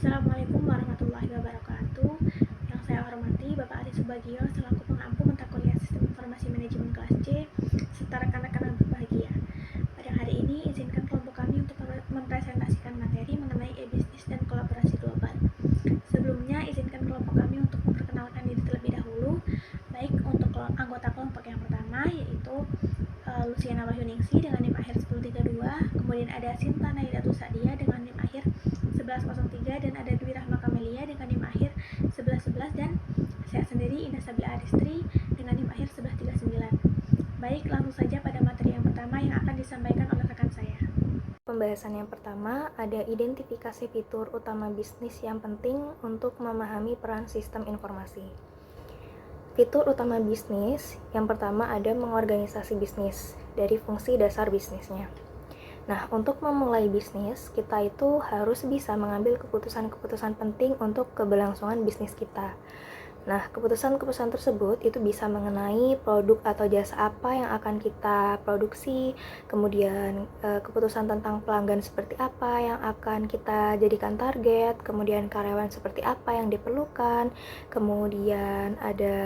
Assalamualaikum warahmatullahi wabarakatuh. Yang saya hormati Bapak Ari Subagio selaku pengampu mata kuliah Sistem Informasi Manajemen kelas C serta rekan-rekan yang berbahagia. Pada hari ini izinkan kelompok kami untuk mempresentasikan materi mengenai e-bisnis dan kolaborasi global. Sebelumnya izinkan kelompok kami untuk memperkenalkan diri terlebih dahulu, baik untuk anggota kelompok yang pertama yaitu Luciana Wahyuningsi dengan NIM akhir 1032, kemudian ada Sinta Naidatul Sadia dengan NIM akhir 1103, dan ada Dwi Rahma Kamelia dengan NIM akhir 1111, dan saya sendiri Indah Sabila Aristri dengan NIM akhir 1139. Baik, langsung saja pada materi yang pertama yang akan disampaikan oleh rekan saya. Pembahasan yang pertama ada identifikasi fitur utama bisnis yang penting untuk memahami peran sistem informasi. Fitur utama bisnis yang pertama ada mengorganisasi bisnis dari fungsi dasar bisnisnya. Nah, untuk memulai bisnis, kita itu harus bisa mengambil keputusan-keputusan penting untuk keberlangsungan bisnis kita. Nah, keputusan-keputusan tersebut itu bisa mengenai produk atau jasa apa yang akan kita produksi, kemudian keputusan tentang pelanggan seperti apa yang akan kita jadikan target, kemudian karyawan seperti apa yang diperlukan, kemudian ada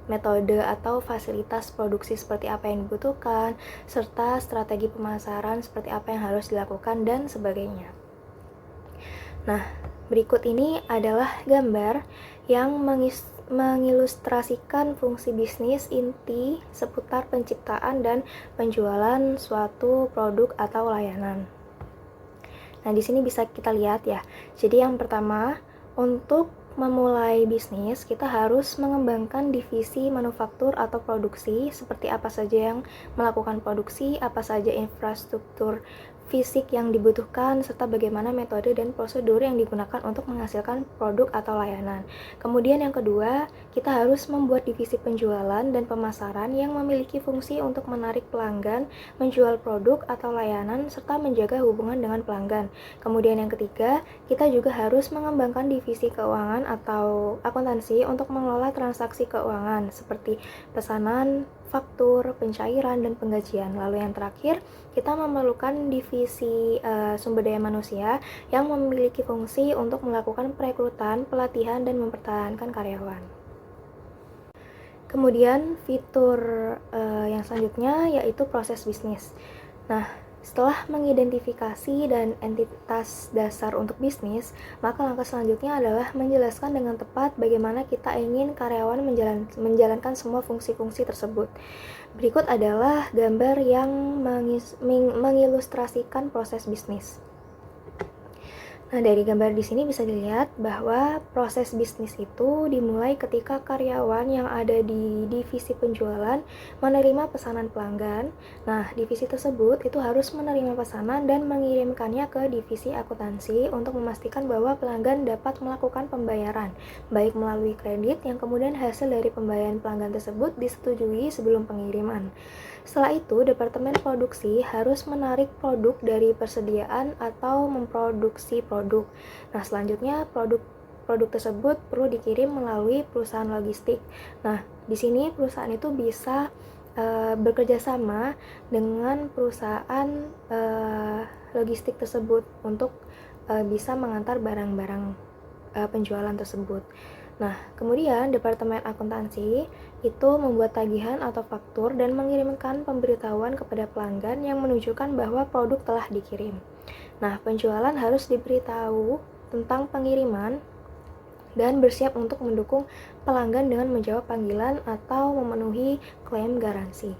metode atau fasilitas produksi seperti apa yang dibutuhkan, serta strategi pemasaran seperti apa yang harus dilakukan, dan sebagainya. Nah, berikut ini adalah gambar yang mengilustrasikan fungsi bisnis inti seputar penciptaan dan penjualan suatu produk atau layanan. Nah, di sini bisa kita lihat ya. Jadi yang pertama, untuk memulai bisnis, kita harus mengembangkan divisi manufaktur atau produksi, seperti apa saja yang melakukan produksi, apa saja infrastruktur fisik yang dibutuhkan, serta bagaimana metode dan prosedur yang digunakan untuk menghasilkan produk atau layanan. Kemudian yang kedua, kita harus membuat divisi penjualan dan pemasaran yang memiliki fungsi untuk menarik pelanggan, menjual produk atau layanan, serta menjaga hubungan dengan pelanggan. Kemudian yang ketiga, kita juga harus mengembangkan divisi keuangan atau akuntansi untuk mengelola transaksi keuangan seperti pesanan, faktur, pencairan, dan penggajian. Lalu yang terakhir, kita memerlukan divisi sumber daya manusia yang memiliki fungsi untuk melakukan perekrutan, pelatihan, dan mempertahankan karyawan. Kemudian fitur yang selanjutnya yaitu proses bisnis. Nah, setelah mengidentifikasi dan entitas dasar untuk bisnis, maka langkah selanjutnya adalah menjelaskan dengan tepat bagaimana kita ingin karyawan menjalankan semua fungsi-fungsi tersebut. Berikut adalah gambar yang mengilustrasikan proses bisnis. Nah, dari gambar di sini bisa dilihat bahwa proses bisnis itu dimulai ketika karyawan yang ada di divisi penjualan menerima pesanan pelanggan. Nah, divisi tersebut itu harus menerima pesanan dan mengirimkannya ke divisi akuntansi untuk memastikan bahwa pelanggan dapat melakukan pembayaran, baik melalui kredit yang kemudian hasil dari pembayaran pelanggan tersebut disetujui sebelum pengiriman. Setelah itu, departemen produksi harus menarik produk dari persediaan atau memproduksi produk. Nah, selanjutnya produk tersebut perlu dikirim melalui perusahaan logistik. Nah, di sini perusahaan itu bisa bekerja sama dengan perusahaan logistik tersebut untuk bisa mengantar barang-barang penjualan tersebut. Nah, kemudian Departemen Akuntansi itu membuat tagihan atau faktur dan mengirimkan pemberitahuan kepada pelanggan yang menunjukkan bahwa produk telah dikirim. Nah, penjualan harus diberitahu tentang pengiriman dan bersiap untuk mendukung pelanggan dengan menjawab panggilan atau memenuhi klaim garansi.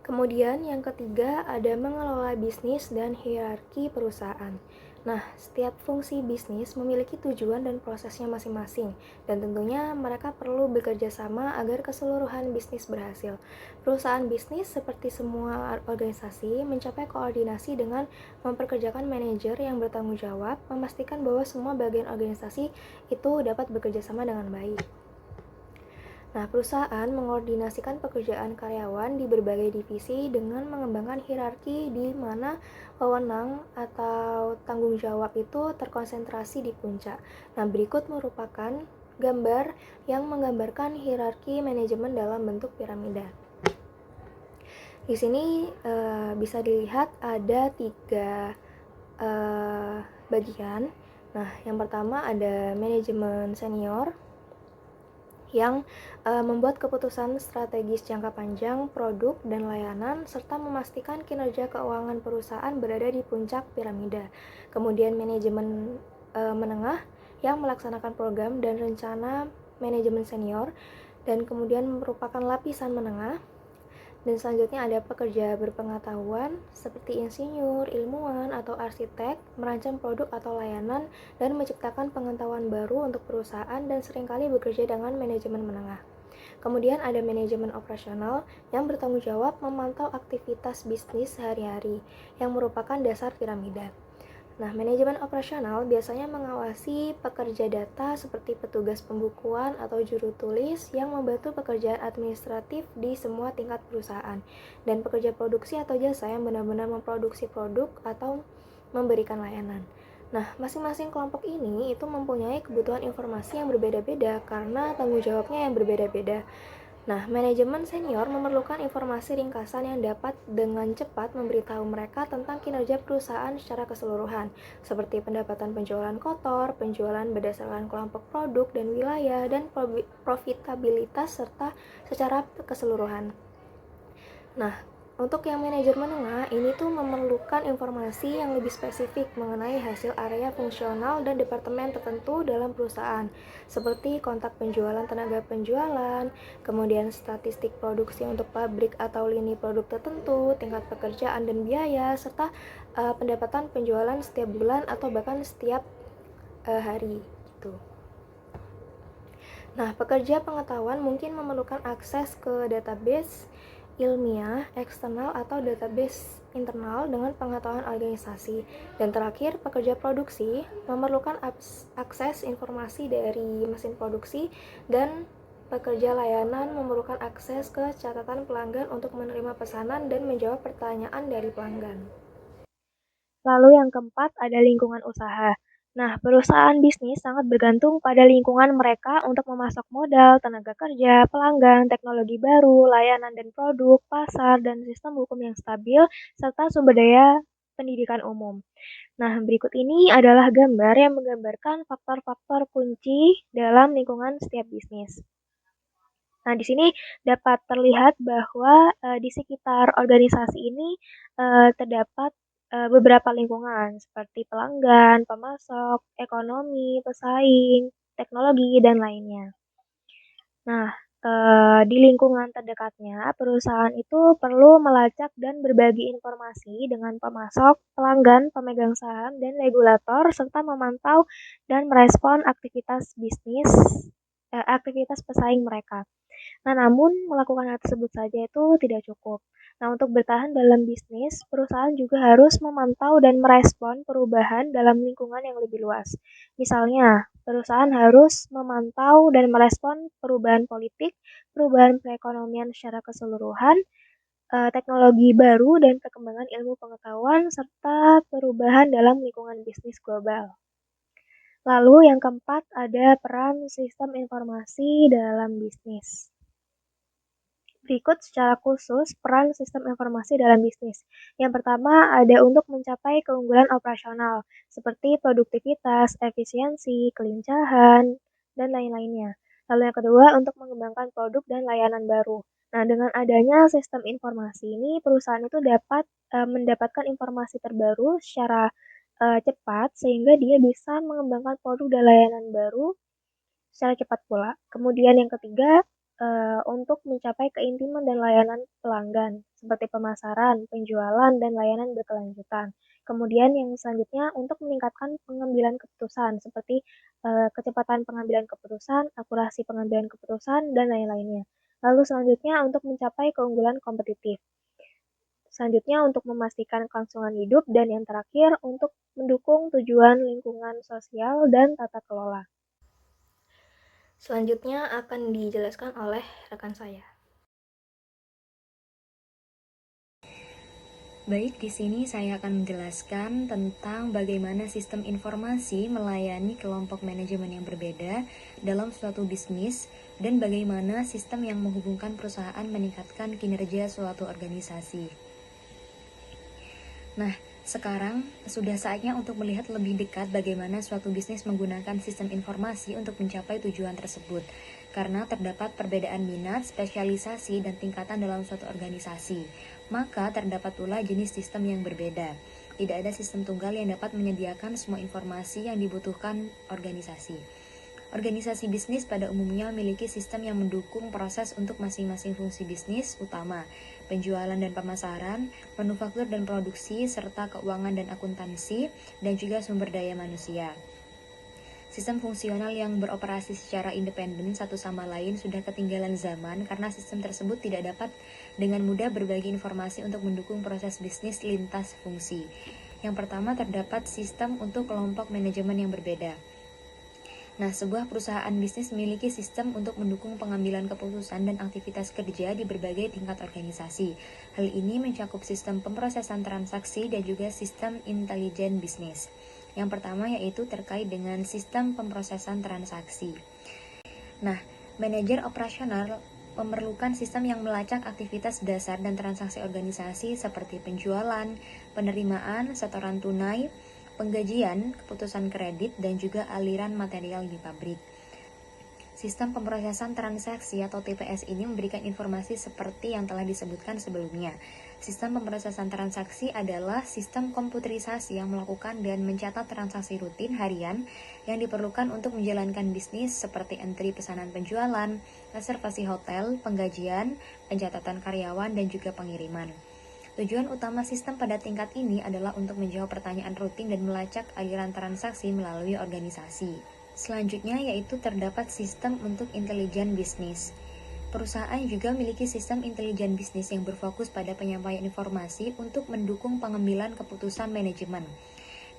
Kemudian yang ketiga ada mengelola bisnis dan hierarki perusahaan. Nah, setiap fungsi bisnis memiliki tujuan dan prosesnya masing-masing, dan tentunya mereka perlu bekerja sama agar keseluruhan bisnis berhasil. Perusahaan bisnis seperti semua organisasi mencapai koordinasi dengan memperkerjakan manajer yang bertanggung jawab, memastikan bahwa semua bagian organisasi itu dapat bekerja sama dengan baik. Nah, perusahaan mengordinasikan pekerjaan karyawan di berbagai divisi dengan mengembangkan hierarki di mana wewenang atau tanggung jawab itu terkonsentrasi di puncak. Nah, berikut merupakan gambar yang menggambarkan hierarki manajemen dalam bentuk piramida. Di sini bisa dilihat ada 3 bagian. Nah, yang pertama ada manajemen senior yang membuat keputusan strategis jangka panjang produk dan layanan serta memastikan kinerja keuangan perusahaan berada di puncak piramida. Kemudian manajemen menengah yang melaksanakan program dan rencana manajemen senior dan kemudian merupakan lapisan menengah. Dan selanjutnya ada pekerja berpengetahuan seperti insinyur, ilmuwan, atau arsitek merancang produk atau layanan dan menciptakan pengetahuan baru untuk perusahaan dan seringkali bekerja dengan manajemen menengah. Kemudian ada manajemen operasional yang bertanggung jawab memantau aktivitas bisnis sehari-hari yang merupakan dasar piramida. Nah, manajemen operasional biasanya mengawasi pekerja data seperti petugas pembukuan atau juru tulis yang membantu pekerjaan administratif di semua tingkat perusahaan, dan pekerja produksi atau jasa yang benar-benar memproduksi produk atau memberikan layanan. Nah, masing-masing kelompok ini itu mempunyai kebutuhan informasi yang berbeda-beda karena tanggung jawabnya yang berbeda-beda. Nah, manajemen senior memerlukan informasi ringkasan yang dapat dengan cepat memberitahu mereka tentang kinerja perusahaan secara keseluruhan, seperti pendapatan penjualan kotor, penjualan berdasarkan kelompok produk dan wilayah, dan profitabilitas serta secara keseluruhan. Nah, untuk yang manajer menengah, ini tuh memerlukan informasi yang lebih spesifik mengenai hasil area fungsional dan departemen tertentu dalam perusahaan, seperti kontak penjualan tenaga penjualan, kemudian statistik produksi untuk pabrik atau lini produk tertentu, tingkat pekerjaan dan biaya, serta pendapatan penjualan setiap bulan atau bahkan setiap hari gitu. Nah, pekerja pengetahuan mungkin memerlukan akses ke database ilmiah, eksternal, atau database internal dengan pengetahuan organisasi. Dan terakhir, pekerja produksi memerlukan akses informasi dari mesin produksi, dan pekerja layanan memerlukan akses ke catatan pelanggan untuk menerima pesanan dan menjawab pertanyaan dari pelanggan. Lalu yang keempat ada lingkungan usaha. Nah, perusahaan bisnis sangat bergantung pada lingkungan mereka untuk memasok modal, tenaga kerja, pelanggan, teknologi baru, layanan dan produk, pasar, dan sistem hukum yang stabil, serta sumber daya pendidikan umum. Nah, berikut ini adalah gambar yang menggambarkan faktor-faktor kunci dalam lingkungan setiap bisnis. Nah, di sini dapat terlihat bahwa di sekitar organisasi ini terdapat beberapa lingkungan seperti pelanggan, pemasok, ekonomi, pesaing, teknologi, dan lainnya. Nah, di lingkungan terdekatnya, perusahaan itu perlu melacak dan berbagi informasi dengan pemasok, pelanggan, pemegang saham, dan regulator, serta memantau dan merespon aktivitas bisnis, aktivitas pesaing mereka. Nah, namun melakukan hal tersebut saja itu tidak cukup. Nah, untuk bertahan dalam bisnis, perusahaan juga harus memantau dan merespon perubahan dalam lingkungan yang lebih luas. Misalnya, perusahaan harus memantau dan merespon perubahan politik, perubahan perekonomian secara keseluruhan, teknologi baru dan perkembangan ilmu pengetahuan, serta perubahan dalam lingkungan bisnis global. Lalu yang keempat ada peran sistem informasi dalam bisnis. Berikut secara khusus peran sistem informasi dalam bisnis. Yang pertama ada untuk mencapai keunggulan operasional, seperti produktivitas, efisiensi, kelincahan, dan lain-lainnya. Lalu yang kedua untuk mengembangkan produk dan layanan baru. Nah, dengan adanya sistem informasi ini, perusahaan itu dapat mendapatkan informasi terbaru secara cepat, sehingga dia bisa mengembangkan produk dan layanan baru secara cepat pula. Kemudian yang ketiga, untuk mencapai keintiman dan layanan pelanggan, seperti pemasaran, penjualan, dan layanan berkelanjutan. Kemudian yang selanjutnya untuk meningkatkan pengambilan keputusan, seperti kecepatan pengambilan keputusan, akurasi pengambilan keputusan, dan lain-lainnya. Lalu selanjutnya untuk mencapai keunggulan kompetitif. Selanjutnya untuk memastikan kelangsungan hidup, dan yang terakhir untuk mendukung tujuan lingkungan sosial dan tata kelola. Selanjutnya akan dijelaskan oleh rekan saya. Baik, di sini saya akan menjelaskan tentang bagaimana sistem informasi melayani kelompok manajemen yang berbeda dalam suatu bisnis dan bagaimana sistem yang menghubungkan perusahaan meningkatkan kinerja suatu organisasi. Nah, Sekarang, sudah saatnya untuk melihat lebih dekat bagaimana suatu bisnis menggunakan sistem informasi untuk mencapai tujuan tersebut. Karena terdapat perbedaan minat, spesialisasi, dan tingkatan dalam suatu organisasi, maka terdapat pula jenis sistem yang berbeda. Tidak ada sistem tunggal yang dapat menyediakan semua informasi yang dibutuhkan organisasi. Organisasi bisnis pada umumnya memiliki sistem yang mendukung proses untuk masing-masing fungsi bisnis utama, penjualan dan pemasaran, manufaktur dan produksi, serta keuangan dan akuntansi, dan juga sumber daya manusia. Sistem fungsional yang beroperasi secara independen satu sama lain sudah ketinggalan zaman karena sistem tersebut tidak dapat dengan mudah berbagi informasi untuk mendukung proses bisnis lintas fungsi. Yang pertama, terdapat sistem untuk kelompok manajemen yang berbeda. Nah, sebuah perusahaan bisnis memiliki sistem untuk mendukung pengambilan keputusan dan aktivitas kerja di berbagai tingkat organisasi. Hal ini mencakup sistem pemrosesan transaksi dan juga sistem intelijen bisnis. Yang pertama yaitu terkait dengan sistem pemrosesan transaksi. Nah, manajer operasional memerlukan sistem yang melacak aktivitas dasar dan transaksi organisasi seperti penjualan, penerimaan, setoran tunai, penggajian, keputusan kredit, dan juga aliran material di pabrik. Sistem pemrosesan transaksi atau TPS ini memberikan informasi seperti yang telah disebutkan sebelumnya. Sistem pemrosesan transaksi adalah sistem komputerisasi yang melakukan dan mencatat transaksi rutin harian yang diperlukan untuk menjalankan bisnis seperti entry pesanan penjualan, reservasi hotel, penggajian, pencatatan karyawan, dan juga pengiriman. Tujuan utama sistem pada tingkat ini adalah untuk menjawab pertanyaan rutin dan melacak aliran transaksi melalui organisasi. Selanjutnya yaitu terdapat sistem untuk intelijen bisnis. Perusahaan juga memiliki sistem intelijen bisnis yang berfokus pada penyampaian informasi untuk mendukung pengambilan keputusan manajemen.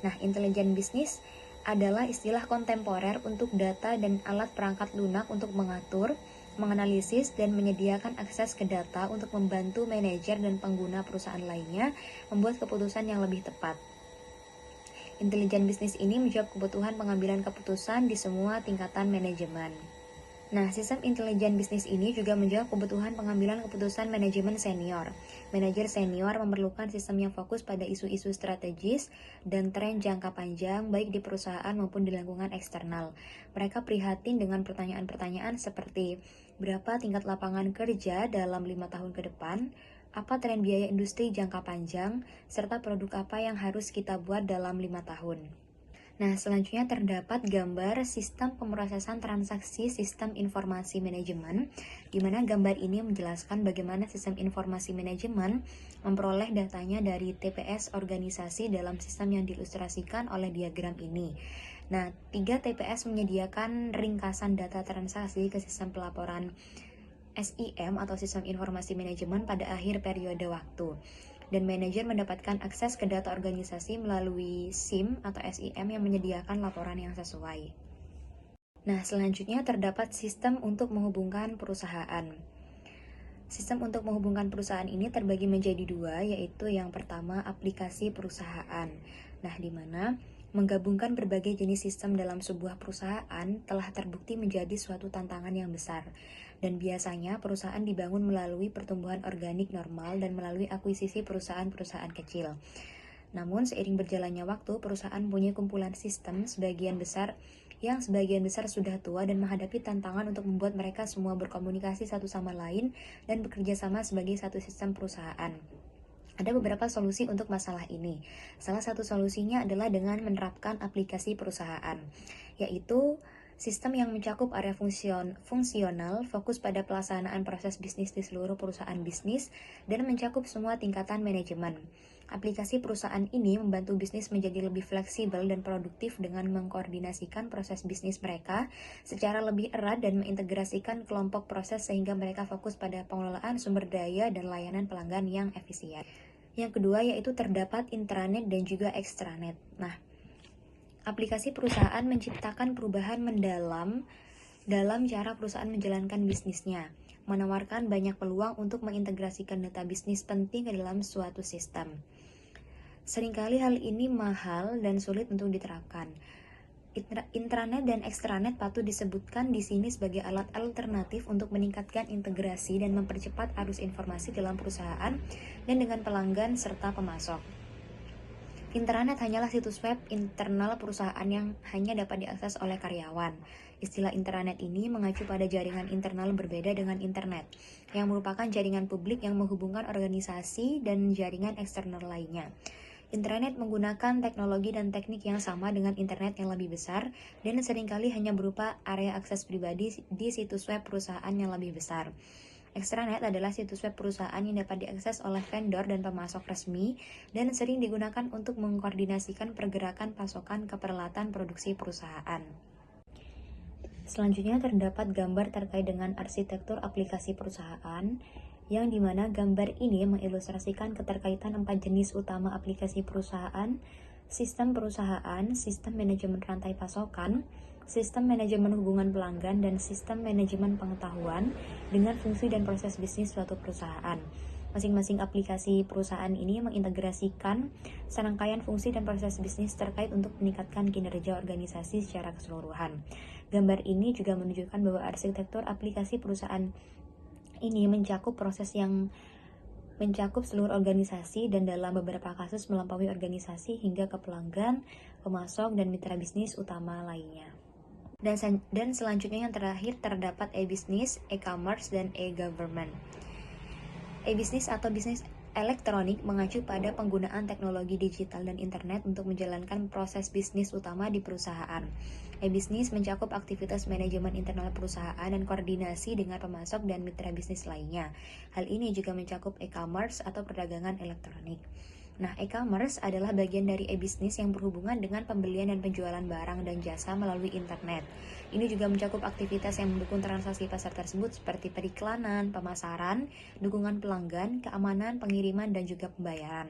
Nah, intelijen bisnis adalah istilah kontemporer untuk data dan alat perangkat lunak untuk mengatur, menganalisis, dan menyediakan akses ke data untuk membantu manajer dan pengguna perusahaan lainnya membuat keputusan yang lebih tepat. Intelijen bisnis ini menjawab kebutuhan pengambilan keputusan di semua tingkatan manajemen. Nah, sistem intelijen bisnis ini juga menjawab kebutuhan pengambilan keputusan manajemen senior. Manajer senior memerlukan sistem yang fokus pada isu-isu strategis dan tren jangka panjang baik di perusahaan maupun di lingkungan eksternal. Mereka prihatin dengan pertanyaan-pertanyaan seperti berapa tingkat lapangan kerja dalam 5 tahun ke depan, apa tren biaya industri jangka panjang, serta produk apa yang harus kita buat dalam 5 tahun. Nah, selanjutnya terdapat gambar sistem pemrosesan transaksi sistem informasi manajemen, di mana gambar ini menjelaskan bagaimana sistem informasi manajemen memperoleh datanya dari TPS organisasi dalam sistem yang diilustrasikan oleh diagram ini. Nah, 3 TPS menyediakan ringkasan data transaksi ke sistem pelaporan SIM atau sistem informasi manajemen pada akhir periode waktu. Dan manajer mendapatkan akses ke data organisasi melalui SIM atau SIM yang menyediakan laporan yang sesuai. Nah, selanjutnya terdapat sistem untuk menghubungkan perusahaan. Sistem untuk menghubungkan perusahaan ini terbagi menjadi 2, yaitu yang pertama aplikasi perusahaan. Nah, di mana menggabungkan berbagai jenis sistem dalam sebuah perusahaan telah terbukti menjadi suatu tantangan yang besar. Dan biasanya perusahaan dibangun melalui pertumbuhan organik normal dan melalui akuisisi perusahaan-perusahaan kecil. Namun seiring berjalannya waktu, perusahaan punya kumpulan sistem sebagian besar sudah tua dan menghadapi tantangan untuk membuat mereka semua berkomunikasi satu sama lain dan bekerja sama sebagai satu sistem perusahaan. Ada beberapa solusi untuk masalah ini. Salah satu solusinya adalah dengan menerapkan aplikasi perusahaan, yaitu sistem yang mencakup area fungsional, fokus pada pelaksanaan proses bisnis di seluruh perusahaan bisnis, dan mencakup semua tingkatan manajemen. Aplikasi perusahaan ini membantu bisnis menjadi lebih fleksibel dan produktif dengan mengkoordinasikan proses bisnis mereka secara lebih erat dan mengintegrasikan kelompok proses sehingga mereka fokus pada pengelolaan sumber daya dan layanan pelanggan yang efisien. Yang kedua yaitu terdapat intranet dan juga extranet. Nah, aplikasi perusahaan menciptakan perubahan mendalam dalam cara perusahaan menjalankan bisnisnya, menawarkan banyak peluang untuk mengintegrasikan data bisnis penting ke dalam suatu sistem. Seringkali hal ini mahal dan sulit untuk diterapkan. Intranet dan extranet patut disebutkan di sini sebagai alat alternatif untuk meningkatkan integrasi dan mempercepat arus informasi dalam perusahaan dan dengan pelanggan serta pemasok. Intranet hanyalah situs web internal perusahaan yang hanya dapat diakses oleh karyawan. Istilah intranet ini mengacu pada jaringan internal berbeda dengan internet, yang merupakan jaringan publik yang menghubungkan organisasi dan jaringan eksternal lainnya. Intranet menggunakan teknologi dan teknik yang sama dengan internet yang lebih besar dan seringkali hanya berupa area akses pribadi di situs web perusahaan yang lebih besar. Extranet adalah situs web perusahaan yang dapat diakses oleh vendor dan pemasok resmi dan sering digunakan untuk mengkoordinasikan pergerakan pasokan ke peralatan produksi perusahaan. Selanjutnya terdapat gambar terkait dengan arsitektur aplikasi perusahaan, yang dimana gambar ini mengilustrasikan keterkaitan 4 jenis utama aplikasi perusahaan, sistem perusahaan, sistem manajemen rantai pasokan, sistem manajemen hubungan pelanggan, dan sistem manajemen pengetahuan dengan fungsi dan proses bisnis suatu perusahaan. Masing-masing aplikasi perusahaan ini mengintegrasikan serangkaian fungsi dan proses bisnis terkait untuk meningkatkan kinerja organisasi secara keseluruhan. Gambar ini juga menunjukkan bahwa arsitektur aplikasi perusahaan ini mencakup proses yang mencakup seluruh organisasi dan dalam beberapa kasus melampaui organisasi hingga ke pelanggan, pemasok, dan mitra bisnis utama lainnya. Dan selanjutnya yang terakhir terdapat e-business, e-commerce, dan e-government. E-business atau bisnis elektronik mengacu pada penggunaan teknologi digital dan internet untuk menjalankan proses bisnis utama di perusahaan. E-business mencakup aktivitas manajemen internal perusahaan dan koordinasi dengan pemasok dan mitra bisnis lainnya. Hal ini juga mencakup e-commerce atau perdagangan elektronik. Nah, e-commerce adalah bagian dari e-business yang berhubungan dengan pembelian dan penjualan barang dan jasa melalui internet. Ini juga mencakup aktivitas yang mendukung transaksi pasar tersebut seperti periklanan, pemasaran, dukungan pelanggan, keamanan, pengiriman, dan juga pembayaran.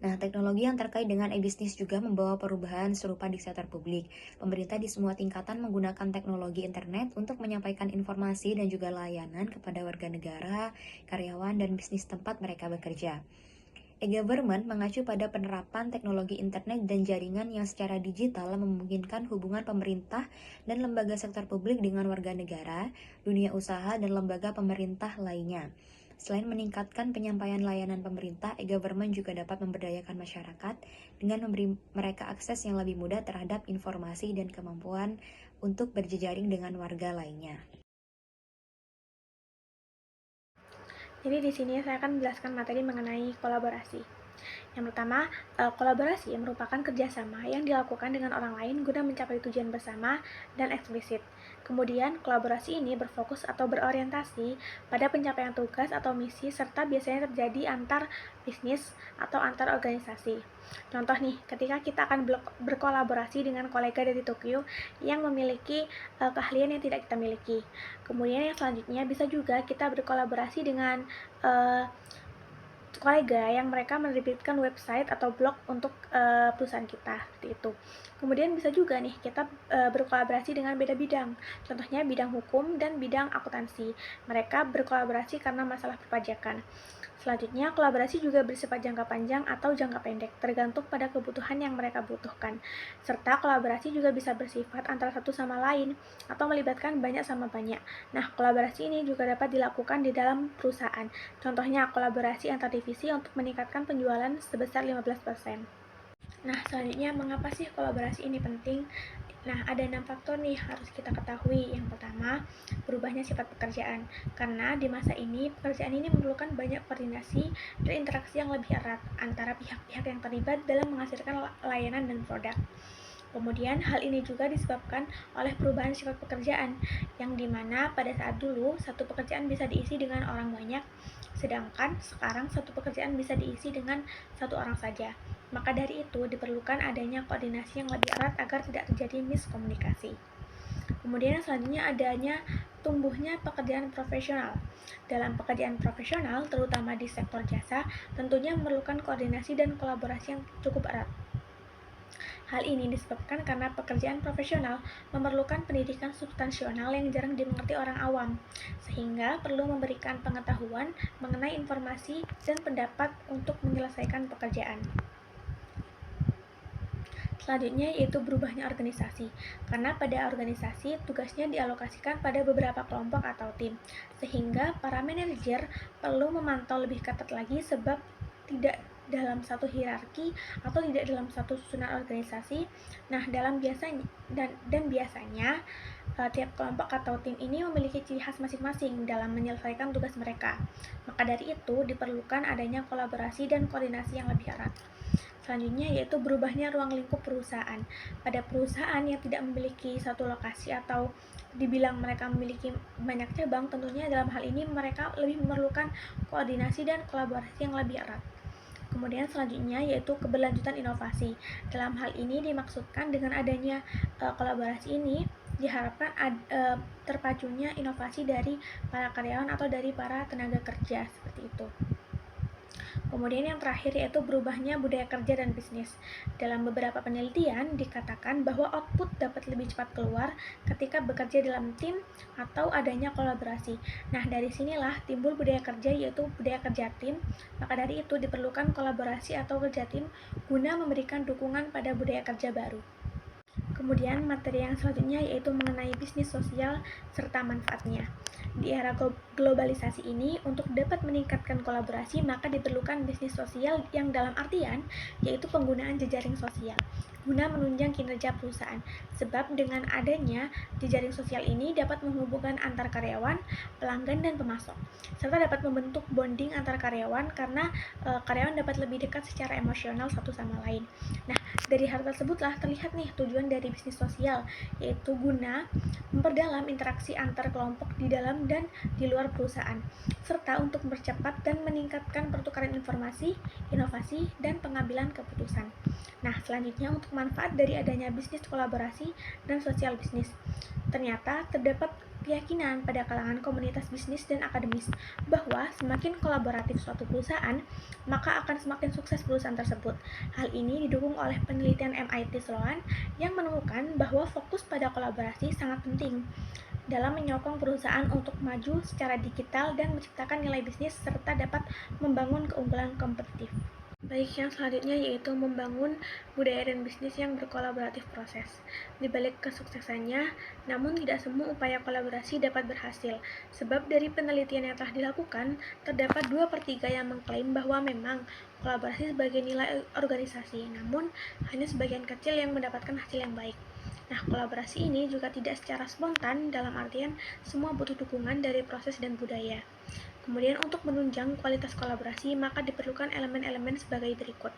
Nah, teknologi yang terkait dengan e-business juga membawa perubahan serupa di sektor publik. Pemerintah di semua tingkatan menggunakan teknologi internet untuk menyampaikan informasi dan juga layanan kepada warga negara, karyawan, dan bisnis tempat mereka bekerja. E-government mengacu pada penerapan teknologi internet dan jaringan yang secara digital memungkinkan hubungan pemerintah dan lembaga sektor publik dengan warga negara, dunia usaha, dan lembaga pemerintah lainnya. Selain meningkatkan penyampaian layanan pemerintah, e-government juga dapat memberdayakan masyarakat dengan memberi mereka akses yang lebih mudah terhadap informasi dan kemampuan untuk berjejaring dengan warga lainnya. Jadi di sini saya akan menjelaskan materi mengenai kolaborasi. Yang pertama, kolaborasi merupakan kerjasama yang dilakukan dengan orang lain guna mencapai tujuan bersama dan eksplisit. Kemudian, kolaborasi ini berfokus atau berorientasi pada pencapaian tugas atau misi serta biasanya terjadi antar bisnis atau antar organisasi. Contoh nih, ketika kita akan berkolaborasi dengan kolega dari Tokyo yang memiliki keahlian yang tidak kita miliki. Kemudian yang selanjutnya bisa juga kita berkolaborasi dengan kolega yang mereka menerbitkan website atau blog untuk perusahaan kita, seperti itu. Kemudian bisa juga nih kita berkolaborasi dengan beda bidang, contohnya bidang hukum dan bidang akuntansi. Mereka berkolaborasi karena masalah perpajakan. Selanjutnya, kolaborasi juga bersifat jangka panjang atau jangka pendek, tergantung pada kebutuhan yang mereka butuhkan. Serta kolaborasi juga bisa bersifat antara satu sama lain, atau melibatkan banyak sama banyak. Nah, kolaborasi ini juga dapat dilakukan di dalam perusahaan. Contohnya, kolaborasi antar divisi untuk meningkatkan penjualan sebesar 15%. Nah, selanjutnya, mengapa sih kolaborasi ini penting? Nah, ada 6 faktor nih harus kita ketahui. Yang pertama, berubahnya sifat pekerjaan. Karena di masa ini, pekerjaan ini memerlukan banyak koordinasi dan interaksi yang lebih erat antara pihak-pihak yang terlibat dalam menghasilkan layanan dan produk. Kemudian, hal ini juga disebabkan oleh perubahan sifat pekerjaan, yang dimana pada saat dulu, satu pekerjaan bisa diisi dengan orang banyak, sedangkan sekarang satu pekerjaan bisa diisi dengan satu orang saja. Maka dari itu, diperlukan adanya koordinasi yang lebih erat agar tidak terjadi miskomunikasi. Kemudian selanjutnya adanya tumbuhnya pekerjaan profesional. Dalam pekerjaan profesional, terutama di sektor jasa, tentunya memerlukan koordinasi dan kolaborasi yang cukup erat. Hal ini disebabkan karena pekerjaan profesional memerlukan pendidikan substansional yang jarang dimengerti orang awam, sehingga perlu memberikan pengetahuan mengenai informasi dan pendapat untuk menyelesaikan pekerjaan. Selanjutnya yaitu berubahnya organisasi, karena pada organisasi tugasnya dialokasikan pada beberapa kelompok atau tim, sehingga para manajer perlu memantau lebih ketat lagi sebab tidak dalam satu hierarki atau tidak dalam satu susunan organisasi. Nah, biasanya tiap kelompok atau tim ini memiliki ciri khas masing-masing dalam menyelesaikan tugas mereka. Maka dari itu diperlukan adanya kolaborasi dan koordinasi yang lebih erat. Selanjutnya yaitu berubahnya ruang lingkup perusahaan. Pada perusahaan yang tidak memiliki satu lokasi atau dibilang mereka memiliki banyak cabang, tentunya dalam hal ini mereka lebih memerlukan koordinasi dan kolaborasi yang lebih erat. Kemudian selanjutnya yaitu keberlanjutan inovasi. Dalam hal ini dimaksudkan dengan adanya kolaborasi ini diharapkan terpacunya inovasi dari para karyawan atau dari para tenaga kerja, seperti itu. Kemudian yang terakhir yaitu berubahnya budaya kerja dan bisnis. Dalam beberapa penelitian dikatakan bahwa output dapat lebih cepat keluar ketika bekerja dalam tim atau adanya kolaborasi. Nah, dari sinilah timbul budaya kerja yaitu budaya kerja tim. Maka dari itu diperlukan kolaborasi atau kerja tim guna memberikan dukungan pada budaya kerja baru. Kemudian materi yang selanjutnya yaitu mengenai bisnis sosial serta manfaatnya. Di era globalisasi ini, untuk dapat meningkatkan kolaborasi, maka diperlukan bisnis sosial yang dalam artian yaitu penggunaan jejaring sosial guna menunjang kinerja perusahaan. Sebab dengan adanya jejaring sosial ini dapat menghubungkan antar karyawan, pelanggan, dan pemasok, serta dapat membentuk bonding antar karyawan karena karyawan dapat lebih dekat secara emosional satu sama lain. Nah, dari hal tersebutlah terlihat nih tujuan dari bisnis sosial, yaitu guna memperdalam interaksi antar kelompok di dalam dan di luar perusahaan, serta untuk mempercepat dan meningkatkan pertukaran informasi, inovasi, dan pengambilan keputusan. Nah, selanjutnya untuk manfaat dari adanya bisnis kolaborasi dan sosial bisnis. Ternyata terdapat keyakinan pada kalangan komunitas bisnis dan akademis bahwa semakin kolaboratif suatu perusahaan, maka akan semakin sukses perusahaan tersebut. Hal ini didukung oleh penelitian MIT Sloan yang menemukan bahwa fokus pada kolaborasi sangat penting dalam menyokong perusahaan untuk maju secara digital dan menciptakan nilai bisnis serta dapat membangun keunggulan kompetitif. Baik, yang selanjutnya yaitu membangun budaya dan bisnis yang berkolaboratif proses. Di balik kesuksesannya, namun tidak semua upaya kolaborasi dapat berhasil. Sebab dari penelitian yang telah dilakukan, terdapat 2/3 yang mengklaim bahwa memang kolaborasi sebagai nilai organisasi, namun hanya sebagian kecil yang mendapatkan hasil yang baik. Nah, kolaborasi ini juga tidak secara spontan, dalam artian semua butuh dukungan dari proses dan budaya. Kemudian untuk menunjang kualitas kolaborasi, maka diperlukan elemen-elemen sebagai berikut.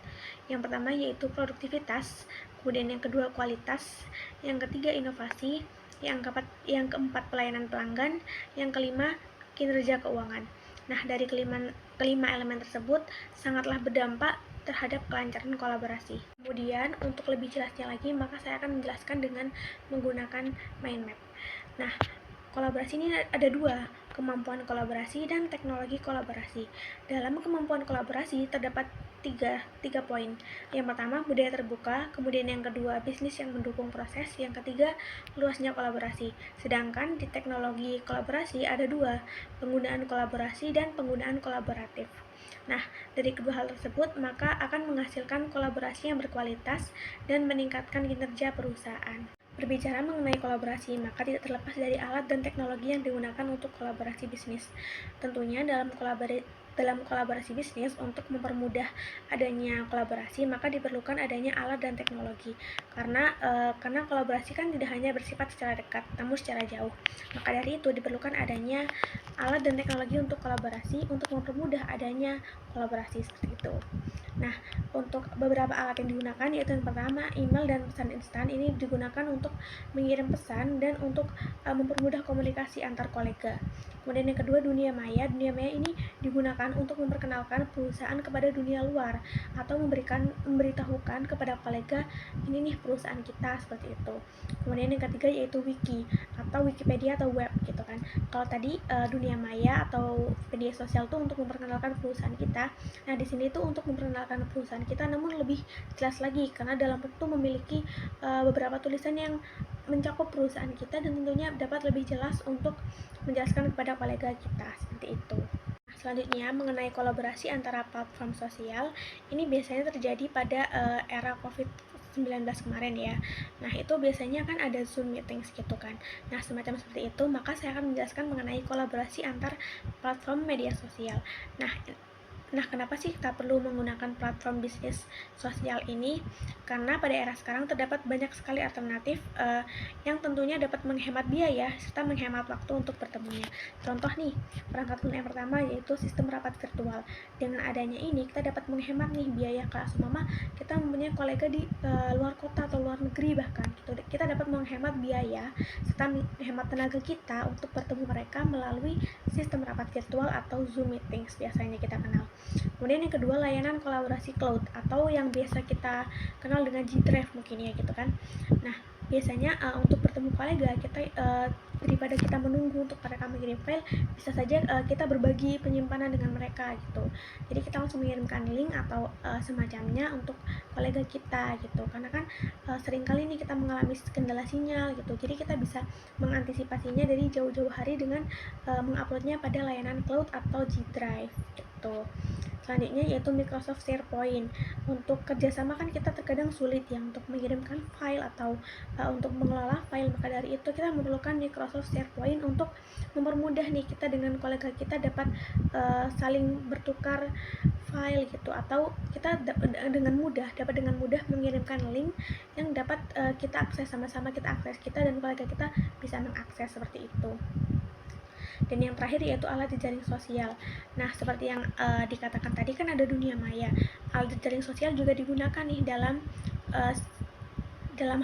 Yang pertama yaitu produktivitas, kemudian yang kedua kualitas, yang ketiga inovasi, yang keempat pelayanan pelanggan, yang kelima kinerja keuangan. Nah, dari kelima elemen tersebut sangatlah berdampak terhadap kelancaran kolaborasi. Kemudian untuk lebih jelasnya lagi, maka saya akan menjelaskan dengan menggunakan mind map. Nah, kolaborasi ini ada dua, kemampuan kolaborasi dan teknologi kolaborasi. Dalam kemampuan kolaborasi terdapat tiga poin. Yang pertama, budaya terbuka, kemudian yang kedua, bisnis yang mendukung proses, yang ketiga, luasnya kolaborasi. Sedangkan di teknologi kolaborasi ada dua, penggunaan kolaborasi dan penggunaan kolaboratif. Nah, dari kedua hal tersebut, maka akan menghasilkan kolaborasi yang berkualitas dan meningkatkan kinerja perusahaan. Berbicara mengenai kolaborasi, maka tidak terlepas dari alat dan teknologi yang digunakan untuk kolaborasi bisnis. Tentunya dalam kolaborasi bisnis, untuk mempermudah adanya kolaborasi, maka diperlukan adanya alat dan teknologi. Karena kolaborasi kan tidak hanya bersifat secara dekat, namun secara jauh. Maka dari itu diperlukan adanya alat dan teknologi untuk kolaborasi, untuk mempermudah adanya kolaborasi seperti itu. Nah, untuk beberapa alat yang digunakan yaitu yang pertama, email dan pesan instan. Ini digunakan untuk mengirim pesan dan untuk mempermudah komunikasi antar kolega. Kemudian yang kedua, dunia maya. Dunia maya ini digunakan untuk memperkenalkan perusahaan kepada dunia luar atau memberitahukan kepada kolega, ini nih perusahaan kita, seperti itu. Kemudian yang ketiga yaitu wiki atau Wikipedia atau web gitu kan. Kalau tadi dunia maya atau media sosial tuh untuk memperkenalkan perusahaan kita. Nah, di sini tuh untuk memperkenalkan perusahaan kita, namun lebih jelas lagi karena dalam buku memiliki beberapa tulisan yang mencakup perusahaan kita dan tentunya dapat lebih jelas untuk menjelaskan kepada kolega kita, seperti itu. Selanjutnya mengenai kolaborasi antara platform sosial, ini biasanya terjadi pada era COVID-19 kemarin ya. Nah, itu biasanya kan ada Zoom meetings gitu kan. Nah, semacam seperti itu, maka saya akan menjelaskan mengenai kolaborasi antar platform media sosial. Nah, Nah, kenapa sih kita perlu menggunakan platform bisnis sosial ini? Karena pada era sekarang terdapat banyak sekali alternatif yang tentunya dapat menghemat biaya serta menghemat waktu untuk bertemunya. Contoh nih, perangkat lunak yang pertama yaitu sistem rapat virtual. Dengan adanya ini, kita dapat menghemat nih biaya kelas. Umpama kita mempunyai kolega di luar kota atau luar negeri bahkan, gitu. Kita dapat menghemat biaya serta menghemat tenaga kita untuk bertemu mereka melalui sistem rapat virtual atau Zoom meetings biasanya kita kenal. Kemudian yang kedua, layanan kolaborasi cloud atau yang biasa kita kenal dengan G-Drive mungkin ya gitu kan. Nah, biasanya untuk bertemu kolega kita daripada kita menunggu untuk mereka mengirim file, bisa saja kita berbagi penyimpanan dengan mereka gitu. Jadi kita langsung mengirimkan link atau semacamnya untuk kolega kita gitu. Karena kan seringkali nih kita mengalami kendala sinyal gitu. Jadi kita bisa mengantisipasinya dari jauh-jauh hari dengan menguploadnya pada layanan cloud atau G-Drive gitu. Selanjutnya yaitu Microsoft SharePoint. Untuk kerjasama kan kita terkadang sulit ya untuk mengirimkan file atau untuk mengelola file, maka dari itu kita memerlukan Microsoft SharePoint untuk mempermudah nih kita dengan kolega kita dapat saling bertukar file gitu, atau kita dapat dengan mudah mengirimkan link yang dapat kita akses sama-sama, kita dan kolega kita bisa mengakses seperti itu. Dan yang terakhir yaitu alat jejaring sosial. Nah, seperti yang dikatakan tadi kan ada dunia maya. Alat jejaring sosial juga digunakan nih dalam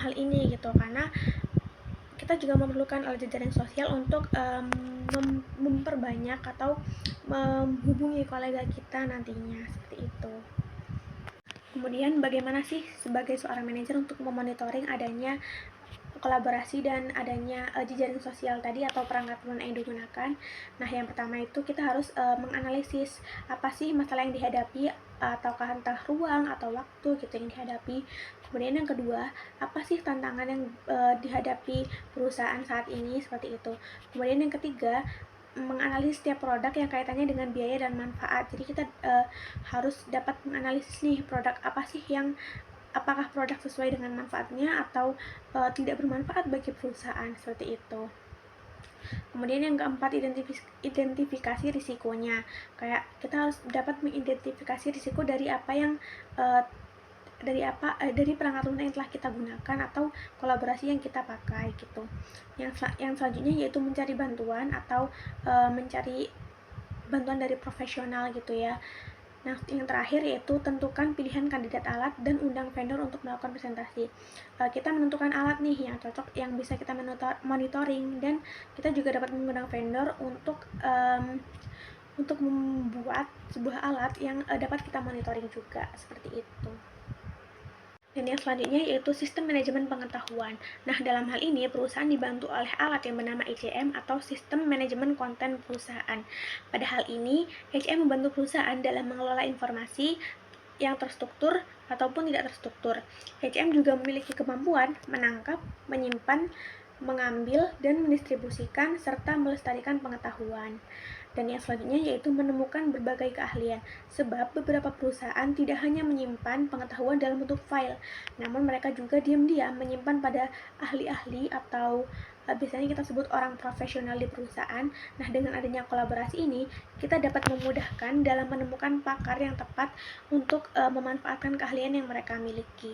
hal ini gitu, karena kita juga memerlukan alat jejaring sosial untuk memperbanyak atau menghubungi kolega kita nantinya seperti itu. Kemudian bagaimana sih sebagai seorang manajer untuk memonitoring adanya kolaborasi dan adanya jejaring sosial tadi atau perangkat lunak yang digunakan? Nah, yang pertama itu kita harus menganalisis apa sih masalah yang dihadapi, ataukah entah ruang atau waktu gitu yang dihadapi. Kemudian yang kedua, apa sih tantangan yang dihadapi perusahaan saat ini, seperti itu. Kemudian yang ketiga, menganalisis setiap produk yang kaitannya dengan biaya dan manfaat. Jadi kita harus dapat menganalisis nih produk apa sih yang apakah produk sesuai dengan manfaatnya atau tidak bermanfaat bagi perusahaan, seperti itu. Kemudian yang keempat, identifikasi risikonya. Kayak kita harus dapat mengidentifikasi risiko dari apa yang dari perangkat lunak yang telah kita gunakan atau kolaborasi yang kita pakai gitu. Yang selanjutnya yaitu mencari bantuan atau mencari bantuan dari profesional gitu ya. Nah, yang terakhir yaitu tentukan pilihan kandidat alat dan undang vendor untuk melakukan presentasi. Kita menentukan alat nih yang cocok, yang bisa kita monitoring, dan kita juga dapat mengundang vendor untuk membuat sebuah alat yang dapat kita monitoring juga, seperti itu. Dan yang selanjutnya yaitu sistem manajemen pengetahuan. Nah, dalam hal ini perusahaan dibantu oleh alat yang bernama HCM atau sistem manajemen konten perusahaan. Pada hal ini, HCM membantu perusahaan dalam mengelola informasi yang terstruktur ataupun tidak terstruktur. HCM juga memiliki kemampuan menangkap, menyimpan, mengambil, dan mendistribusikan serta melestarikan pengetahuan. Dan yang selanjutnya yaitu menemukan berbagai keahlian, sebab beberapa perusahaan tidak hanya menyimpan pengetahuan dalam bentuk file, namun mereka juga diam-diam menyimpan pada ahli-ahli atau biasanya kita sebut orang profesional di perusahaan. Nah, dengan adanya kolaborasi ini, kita dapat memudahkan dalam menemukan pakar yang tepat untuk memanfaatkan keahlian yang mereka miliki.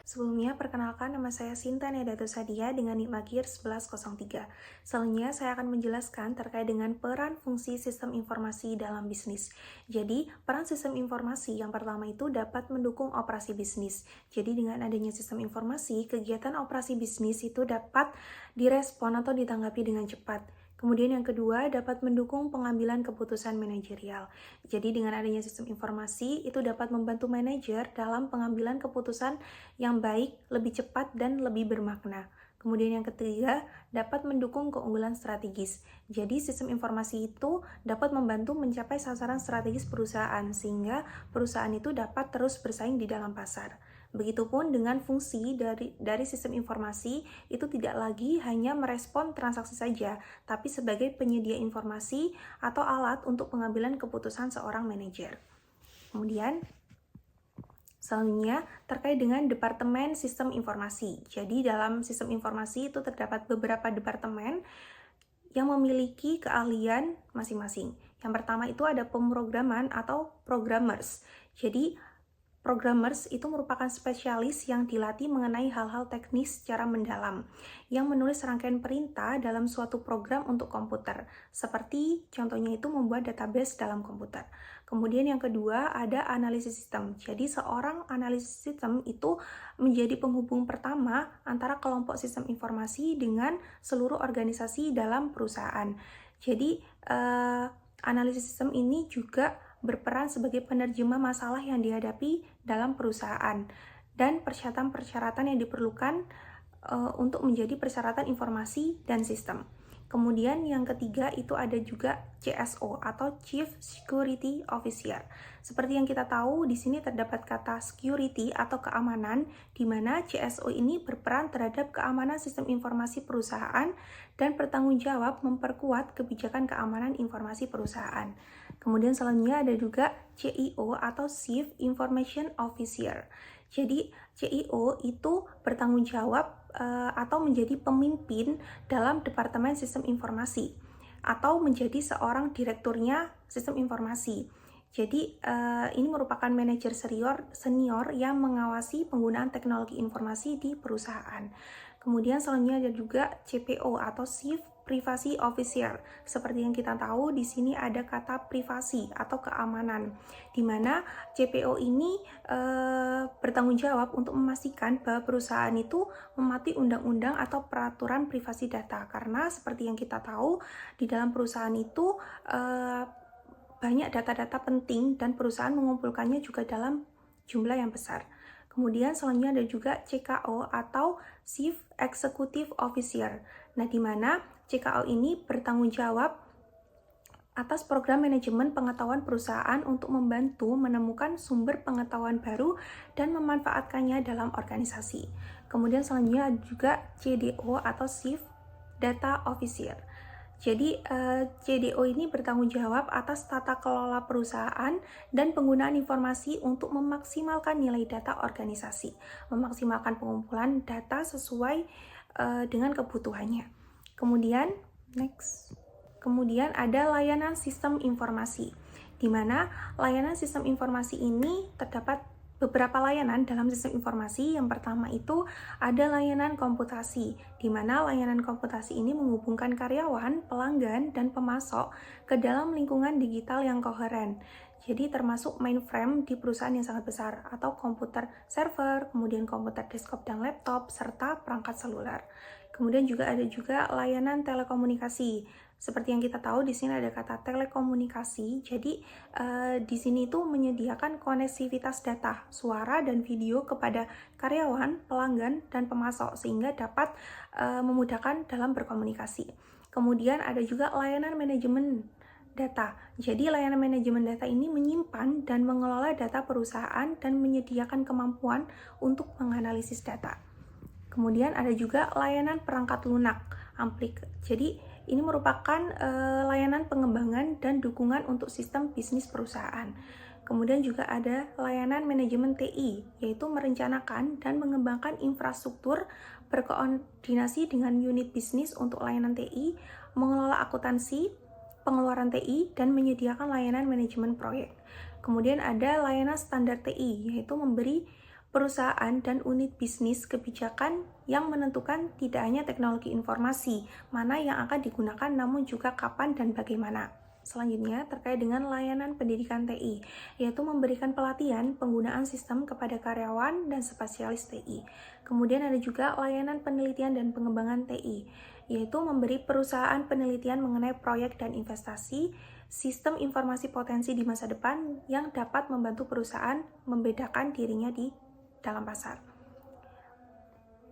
Sebelumnya, perkenalkan nama saya Sinta Nedatu Sadia dengan NIK Magir 1103. Selanjutnya, saya akan menjelaskan terkait dengan peran fungsi sistem informasi dalam bisnis. Jadi, peran sistem informasi yang pertama itu dapat mendukung operasi bisnis. Jadi, dengan adanya sistem informasi, kegiatan operasi bisnis itu dapat direspon atau ditanggapi dengan cepat. Kemudian yang kedua, dapat mendukung pengambilan keputusan manajerial. Jadi dengan adanya sistem informasi, itu dapat membantu manajer dalam pengambilan keputusan yang baik, lebih cepat, dan lebih bermakna. Kemudian yang ketiga, dapat mendukung keunggulan strategis. Jadi sistem informasi itu dapat membantu mencapai sasaran strategis perusahaan, sehingga perusahaan itu dapat terus bersaing di dalam pasar. Begitupun dengan fungsi dari sistem informasi itu tidak lagi hanya merespon transaksi saja, tapi sebagai penyedia informasi atau alat untuk pengambilan keputusan seorang manajer. Kemudian selanjutnya terkait dengan departemen sistem informasi. Jadi dalam sistem informasi itu terdapat beberapa departemen yang memiliki keahlian masing-masing. Yang pertama itu ada pemrograman atau programmers. Jadi programmers itu merupakan spesialis yang dilatih mengenai hal-hal teknis secara mendalam, yang menulis rangkaian perintah dalam suatu program untuk komputer, seperti contohnya itu membuat database dalam komputer. Kemudian yang kedua ada analisis sistem. Jadi seorang analisis sistem itu menjadi penghubung pertama antara kelompok sistem informasi dengan seluruh organisasi dalam perusahaan. Jadi analisis sistem ini juga berperan sebagai penerjemah masalah yang dihadapi dalam perusahaan dan persyaratan-persyaratan yang diperlukan untuk menjadi persyaratan informasi dan sistem. Kemudian yang ketiga itu ada juga CSO atau Chief Security Officer. Seperti yang kita tahu, di sini terdapat kata security atau keamanan, di mana CSO ini berperan terhadap keamanan sistem informasi perusahaan dan bertanggung jawab memperkuat kebijakan keamanan informasi perusahaan. Kemudian selanjutnya ada juga CIO atau Chief Information Officer. Jadi CIO itu bertanggung jawab atau menjadi pemimpin dalam Departemen Sistem Informasi atau menjadi seorang direkturnya sistem informasi. Jadi ini merupakan manajer senior yang mengawasi penggunaan teknologi informasi di perusahaan. Kemudian selanjutnya ada juga CPO atau Chief Privacy Officer. Seperti yang kita tahu, di sini ada kata privasi atau keamanan, di mana CPO ini bertanggung jawab untuk memastikan bahwa perusahaan itu mematuhi undang-undang atau peraturan privasi data. Karena seperti yang kita tahu, di dalam perusahaan itu banyak data-data penting dan perusahaan mengumpulkannya juga dalam jumlah yang besar. Kemudian selanjutnya ada juga CKO atau Chief Executive Officer. Nah, di mana CKO ini bertanggung jawab atas program manajemen pengetahuan perusahaan untuk membantu menemukan sumber pengetahuan baru dan memanfaatkannya dalam organisasi. Kemudian selanjutnya ada juga CDO atau Chief Data Officer. Jadi CDO ini bertanggung jawab atas tata kelola perusahaan dan penggunaan informasi untuk memaksimalkan nilai data organisasi, memaksimalkan pengumpulan data sesuai dengan kebutuhannya. Kemudian ada layanan sistem informasi, di mana layanan sistem informasi ini terdapat beberapa layanan dalam sistem informasi. Yang pertama itu ada layanan komputasi, di mana layanan komputasi ini menghubungkan karyawan, pelanggan, dan pemasok ke dalam lingkungan digital yang koheren. Jadi termasuk mainframe di perusahaan yang sangat besar, atau komputer server, kemudian komputer desktop dan laptop, serta perangkat seluler. Kemudian juga ada layanan telekomunikasi. Seperti yang kita tahu, di sini ada kata telekomunikasi. Jadi di sini itu menyediakan konektivitas data, suara dan video kepada karyawan, pelanggan, dan pemasok sehingga dapat memudahkan dalam berkomunikasi. Kemudian ada juga layanan manajemen data. Jadi layanan manajemen data ini menyimpan dan mengelola data perusahaan dan menyediakan kemampuan untuk menganalisis data. Kemudian ada juga layanan perangkat lunak, Jadi ini merupakan layanan pengembangan dan dukungan untuk sistem bisnis perusahaan. Kemudian juga ada layanan manajemen TI, yaitu merencanakan dan mengembangkan infrastruktur, berkoordinasi dengan unit bisnis untuk layanan TI, mengelola akuntansi, pengeluaran TI, dan menyediakan layanan manajemen proyek. Kemudian ada layanan standar TI, yaitu memberi perusahaan dan unit bisnis kebijakan yang menentukan tidak hanya teknologi informasi, mana yang akan digunakan, namun juga kapan dan bagaimana. Selanjutnya, terkait dengan layanan pendidikan TI, yaitu memberikan pelatihan penggunaan sistem kepada karyawan dan spesialis TI. Kemudian ada juga layanan penelitian dan pengembangan TI, yaitu memberi perusahaan penelitian mengenai proyek dan investasi, sistem informasi potensi di masa depan yang dapat membantu perusahaan membedakan dirinya di dalam pasar.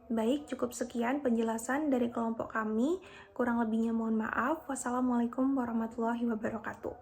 Baik, cukup sekian penjelasan dari kelompok kami. Kurang lebihnya mohon maaf. Wassalamualaikum warahmatullahi wabarakatuh.